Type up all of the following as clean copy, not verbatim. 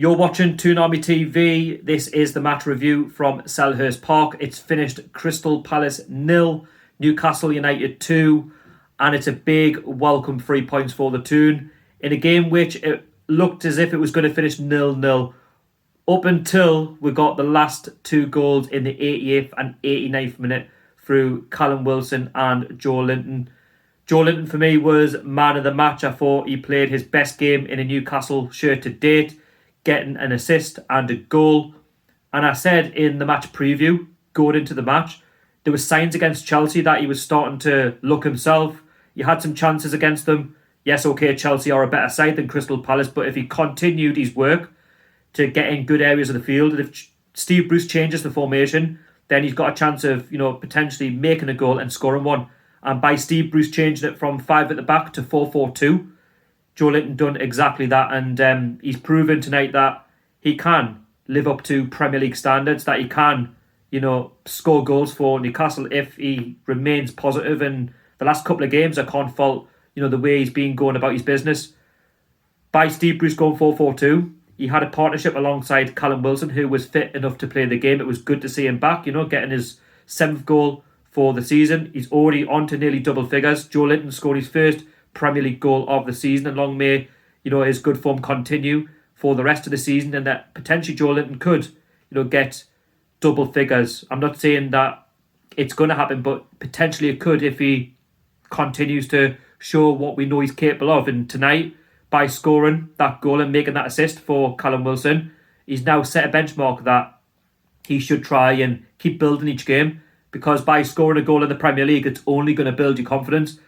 You're watching Toon Army TV. This is the match review from Selhurst Park. It's finished Crystal Palace 0, Newcastle United 2, and it's a big welcome 3 points for the Toon in a game which it looked as if it was going to finish 0-0 up until we got the last two goals in the 88th and 89th minute through Callum Wilson and Joelinton. Joelinton for me was man of the match. I thought he played his best game in a Newcastle shirt to date, getting an assist and a goal. And I said in the match preview, going into the match, there were signs against Chelsea that he was starting to look himself. He had some chances against them. Yes, okay, Chelsea are a better side than Crystal Palace, but if he continued his work to get in good areas of the field, and if Steve Bruce changes the formation, then he's got a chance of, potentially making a goal and scoring one. And by Steve Bruce changing it from 5 at the back to 4-4-2, Joelinton done exactly that, and he's proven tonight that he can live up to Premier League standards, that he can, score goals for Newcastle if he remains positive. And the last couple of games, I can't fault, the way he's been going about his business. By Steve Bruce going 4-4-2, he had a partnership alongside Callum Wilson, who was fit enough to play the game. It was good to see him back, getting his 7th goal for the season. He's already on to nearly double figures. Joelinton scored his first Premier League goal of the season, and long may his good form continue for the rest of the season, and that potentially Joelinton could get double figures. I'm not saying that it's going to happen, but potentially it could if he continues to show what we know he's capable of. And tonight, by scoring that goal and making that assist for Callum Wilson, he's now set a benchmark that he should try and keep building each game, because by scoring a goal in the Premier League, it's only going to build your confidence.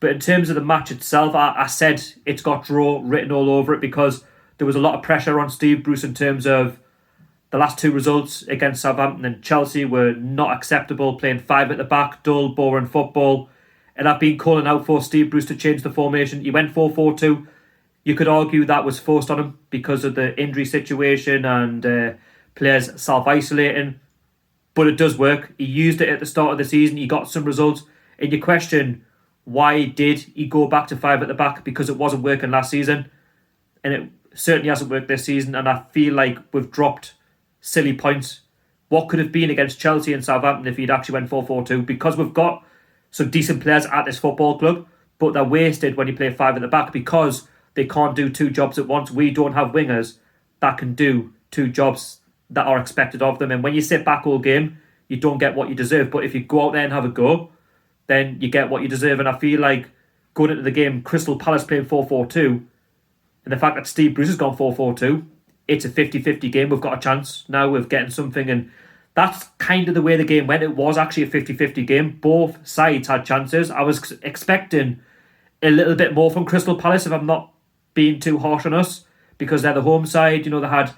But in terms of the match itself, I said it's got draw written all over it, because there was a lot of pressure on Steve Bruce in terms of the last two results against Southampton and Chelsea were not acceptable, playing 5 at the back, dull, boring football. And I've been calling out for Steve Bruce to change the formation. He went 4-4-2. You could argue that was forced on him because of the injury situation and players self-isolating. But it does work. He used it at the start of the season. He got some results. And you question, why did he go back to 5 at the back? Because it wasn't working last season. And it certainly hasn't worked this season. And I feel like we've dropped silly points. What could have been against Chelsea and Southampton if he'd actually went 4-4-2? Because we've got some decent players at this football club, but they're wasted when you play 5 at the back because they can't do 2 jobs at once. We don't have wingers that can do 2 jobs that are expected of them. And when you sit back all game, you don't get what you deserve. But if you go out there and have a go, then you get what you deserve. And I feel like going into the game, Crystal Palace playing 4-4-2, and the fact that Steve Bruce has gone 4-4-2, it's a 50-50 game. We've got a chance now of getting something. And that's kind of the way the game went. It was actually a 50-50 game. Both sides had chances. I was expecting a little bit more from Crystal Palace, if I'm not being too harsh on us, because they're the home side. They had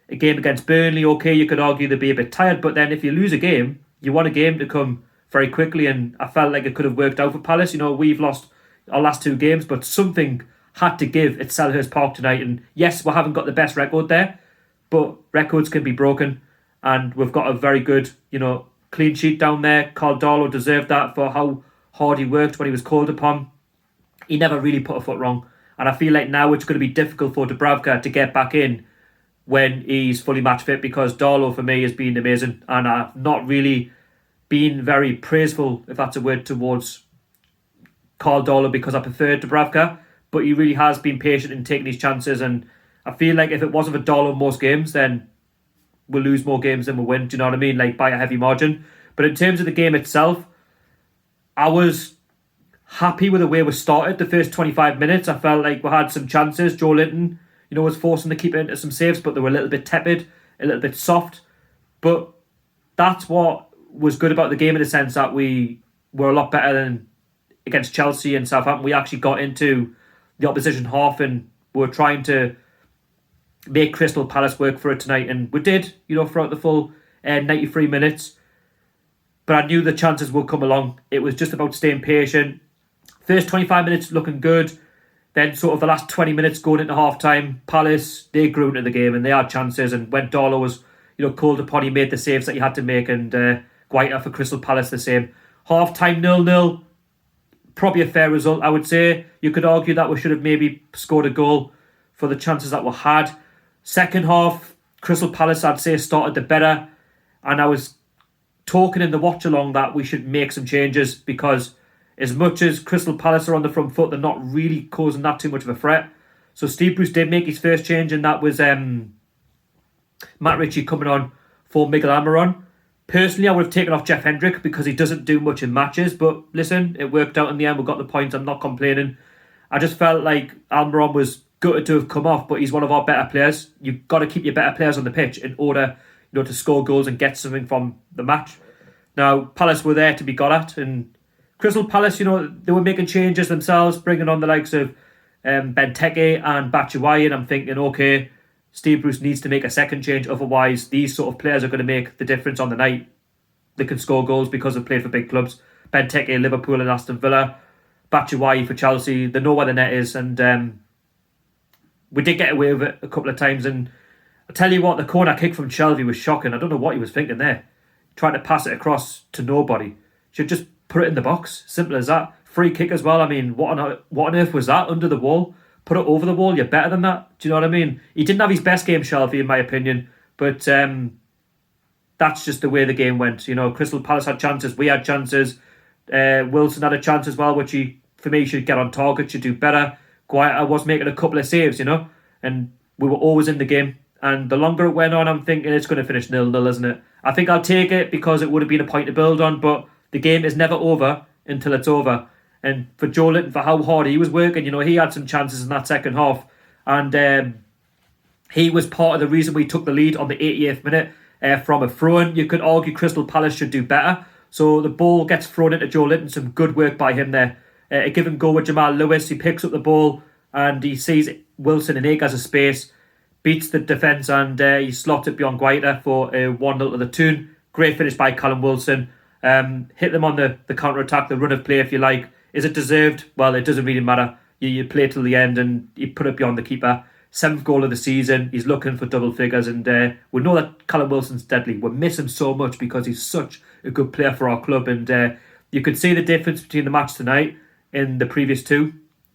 a game against Burnley. Okay, you could argue they'd be a bit tired, but then if you lose a game, you want a game to come very quickly, and I felt like it could have worked out for Palace. We've lost our last 2 games, but something had to give at Selhurst Park tonight. And yes, we haven't got the best record there, but records can be broken, and we've got a very good, clean sheet down there. Carl Darlow deserved that for how hard he worked when he was called upon. He never really put a foot wrong, and I feel like now it's going to be difficult for Dubravka to get back in when he's fully match fit, because Darlow for me has been amazing, and I've not really been very praiseful, if that's a word, towards Carl Darlow because I preferred Dubravka, but he really has been patient in taking his chances. And I feel like if it wasn't for Darlow most games, then we'll lose more games than we'll win. Do you know what I mean? Like, by a heavy margin. But in terms of the game itself, I was happy with the way we started the first 25 minutes. I felt like we had some chances. Joelinton, was forcing the keeper into some saves, but they were a little bit tepid, a little bit soft. But that's what was good about the game, in the sense that we were a lot better than against Chelsea and Southampton. We actually got into the opposition half and were trying to make Crystal Palace work for it tonight. And we did, throughout the full 93 minutes. But I knew the chances would come along. It was just about staying patient. First 25 minutes looking good. Then sort of the last 20 minutes going into half-time, Palace, they grew into the game and they had chances. And when Darlow was, called upon, he made the saves that he had to make. And Guaita for Crystal Palace the same. Half-time 0-0. Probably a fair result, I would say. You could argue that we should have maybe scored a goal for the chances that we had. Second half, Crystal Palace, I'd say, started the better. And I was talking in the watch along that we should make some changes because as much as Crystal Palace are on the front foot, they're not really causing that too much of a threat. So Steve Bruce did make his first change, and that was Matt Ritchie coming on for Miguel Almiron. Personally, I would have taken off Jeff Hendrick because he doesn't do much in matches. But listen, it worked out in the end. We got the points. I'm not complaining. I just felt like Almiron was gutted to have come off, but he's one of our better players. You've got to keep your better players on the pitch in order, to score goals and get something from the match. Now, Palace were there to be got at, and Crystal Palace, they were making changes themselves, bringing on the likes of Benteke and Batshuayi, and I'm thinking, okay, Steve Bruce needs to make a second change, otherwise these sort of players are going to make the difference on the night. They can score goals because they've played for big clubs. Benteke, Liverpool and Aston Villa, Batshuayi for Chelsea, they know where the net is, and we did get away with it a couple of times. And I tell you what, the corner kick from Shelby was shocking. I don't know what he was thinking there. Trying to pass it across to nobody. Should just put it in the box. Simple as that. Free kick as well. I mean, what on earth was that? Under the wall? Put it over the wall. You're better than that. Do you know what I mean? He didn't have his best game, Shelby, in my opinion. But that's just the way the game went. Crystal Palace had chances. We had chances. Wilson had a chance as well, which he, for me, should get on target, should do better. Guaita was making a couple of saves, and we were always in the game. And the longer it went on, I'm thinking it's going to finish 0-0, isn't it? I think I'll take it because it would have been a point to build on, but the game is never over until it's over. And for Joelinton, for how hard he was working, he had some chances in that second half. And he was part of the reason we took the lead on the 88th minute from a throw-in. You could argue Crystal Palace should do better. So the ball gets thrown into Joelinton, some good work by him there. A give and go with Jamal Lewis. He picks up the ball and he sees Wilson and Ake as a space, beats the defence, and he slots it beyond Guaita for a 1-0 to the TOON. Great finish by Callum Wilson. Hit them on the counter-attack, the run of play, if you like. Is it deserved? Well, it doesn't really matter. You play till the end and you put it beyond the keeper. 7th goal of the season. He's looking for double figures, and we know that Callum Wilson's deadly. We're missing so much because he's such a good player for our club, and you could see the difference between the match tonight in the previous two,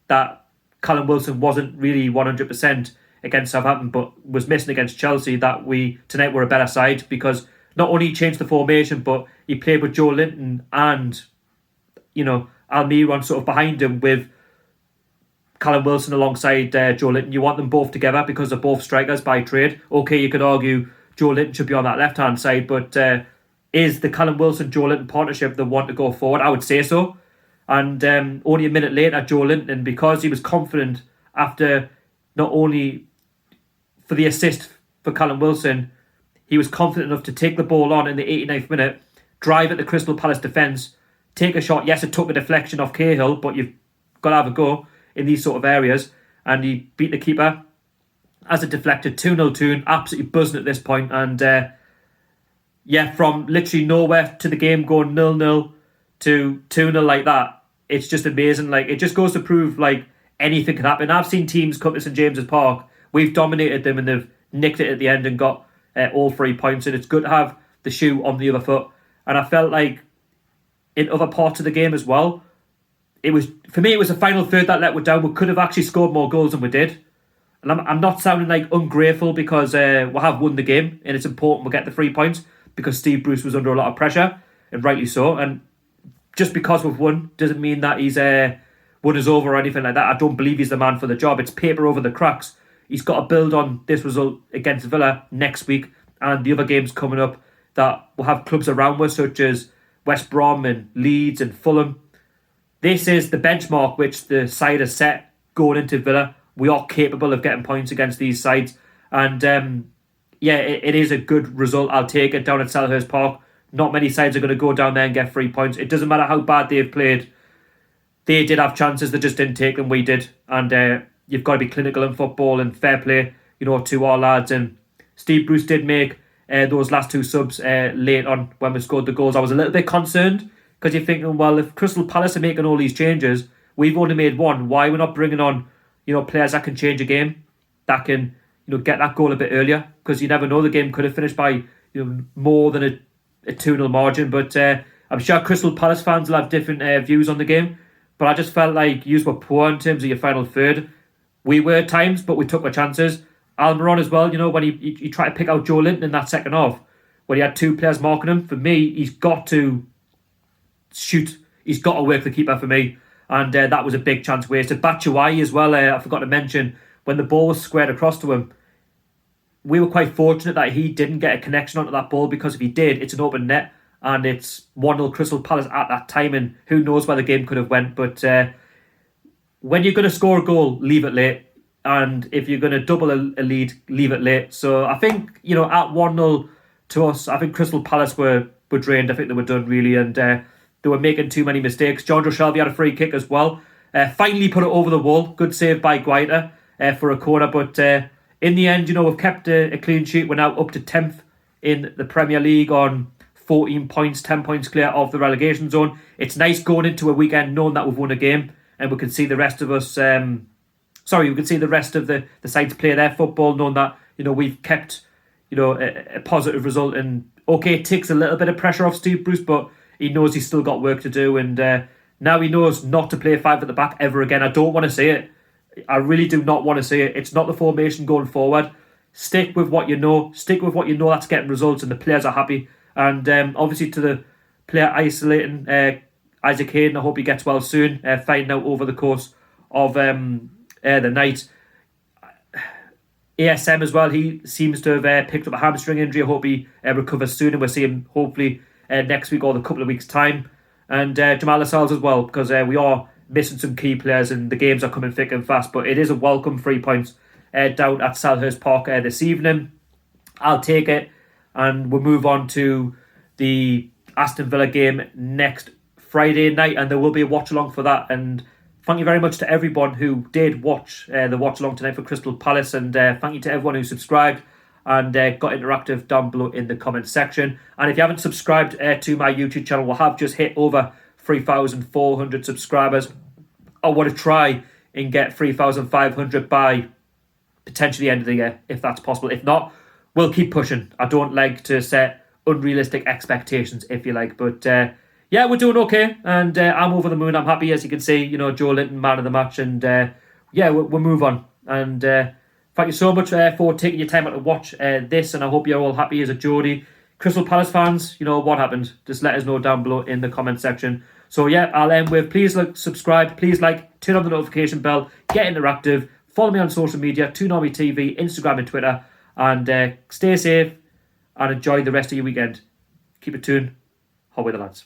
that Callum Wilson wasn't really 100% against Southampton, but was missing against Chelsea. That we tonight were a better side because not only he changed the formation, but he played with Joelinton and Almiron sort of behind him with Callum Wilson alongside Joelinton. You want them both together because they're both strikers by trade. Okay, you could argue Joelinton should be on that left hand side, but is the Callum Wilson Joelinton partnership the one to go forward? I would say so. And only a minute later, Joelinton, because he was confident after not only for the assist for Callum Wilson, he was confident enough to take the ball on in the 89th minute, drive at the Crystal Palace defence, take a shot. Yes, it took a deflection off Cahill, but you've got to have a go in these sort of areas. And he beat the keeper as it deflected. 2-0 TOON, absolutely buzzing at this point. And from literally nowhere to the game going 0-0 to 2-0 like that, it's just amazing. Like, it just goes to prove anything can happen. I've seen teams come to St James's Park. We've dominated them and they've nicked it at the end and got all 3 points. And it's good to have the shoe on the other foot. And I felt like in other parts of the game as well, it was the final third that let us down. We could have actually scored more goals than we did. And I'm not sounding ungrateful because we have won the game and it's important we get the 3 points because Steve Bruce was under a lot of pressure, and rightly so. And just because we've won doesn't mean that he's won us over or anything like that. I don't believe he's the man for the job. It's paper over the cracks. He's got to build on this result against Villa next week and the other games coming up that will have clubs around us such as West Brom and Leeds and Fulham. This is the benchmark which the side has set going into Villa. We are capable of getting points against these sides. And it is a good result. I'll take it down at Selhurst Park. Not many sides are going to go down there and get 3 points. It doesn't matter how bad they've played. They did have chances, they just didn't take them. We did. And you've got to be clinical in football and fair play, to our lads. And Steve Bruce did make those last 2 subs late on when we scored the goals. I was a little bit concerned because you're thinking, well, if Crystal Palace are making all these changes, we've only made 1. Why are we not bringing on, players that can change a game, that can, get that goal a bit earlier? Because you never know, the game could have finished by more than a 2-0 margin. But I'm sure Crystal Palace fans will have different views on the game. But I just felt like you were poor in terms of your final third. We were at times, but we took our chances. Almiron as well, when he tried to pick out Joelinton in that second half, when he had 2 players marking him. For me, he's got to shoot. He's got to work the keeper for me. And that was a big chance wasted. HOWAY as well, I forgot to mention, when the ball was squared across to him, we were quite fortunate that he didn't get a connection onto that ball, because if he did, it's an open net and it's 1-0 Crystal Palace at that time, and who knows where the game could have went. But when you're going to score a goal, leave it late. And if you're going to double a lead, leave it late. So I think, at 1-0 to us, I think Crystal Palace were drained. I think they were done, really, and they were making too many mistakes. John Shelby had a free kick as well. Finally put it over the wall. Good save by Guaita for a corner. But in the end, we've kept a clean sheet. We're now up to 10th in the Premier League on 14 points, 10 points clear of the relegation zone. It's nice going into a weekend knowing that we've won a game, and we can see the rest of us... we can see the rest of the sides play their football, knowing that, we've kept, a positive result. And, okay, it takes a little bit of pressure off Steve Bruce, but he knows he's still got work to do. And now he knows not to play 5 at the back ever again. I don't want to see it. I really do not want to see it. It's not the formation going forward. Stick with what you know. Stick with what you know that's getting results, and the players are happy. And obviously to the player isolating, Isaac Hayden, I hope he gets well soon. Finding out over the course of the night. ASM as well, he seems to have picked up a hamstring injury. I hope he recovers soon, and we'll see him hopefully next week or a couple of weeks' time. And Jamal Lascelles as well, because we are missing some key players and the games are coming thick and fast. But it is a welcome 3 points down at Selhurst Park this evening. I'll take it, and we'll move on to the Aston Villa game next Friday night, and there will be a watch along for that. And thank you very much to everyone who did watch the watch along tonight for Crystal Palace, and thank you to everyone who subscribed and got interactive down below in the comment section. And if you haven't subscribed to my YouTube channel, we'll have just hit over 3,400 subscribers. I want to try and get 3,500 by potentially the end of the year, if that's possible. If not, we'll keep pushing. I don't like to set unrealistic expectations, if you like. But yeah, we're doing okay, and I'm over the moon. I'm happy, as you can see. Joelinton, man of the match, and yeah, we'll move on. And thank you so much for taking your time out to watch this, and I hope you're all happy as a Geordie. Crystal Palace fans, what happened? Just let us know down below in the comment section. So yeah, I'll end with, please subscribe, please turn on the notification bell, get interactive, follow me on social media, TOON TV, Instagram and Twitter, and stay safe and enjoy the rest of your weekend. Keep it tuned. HOWAY the lads.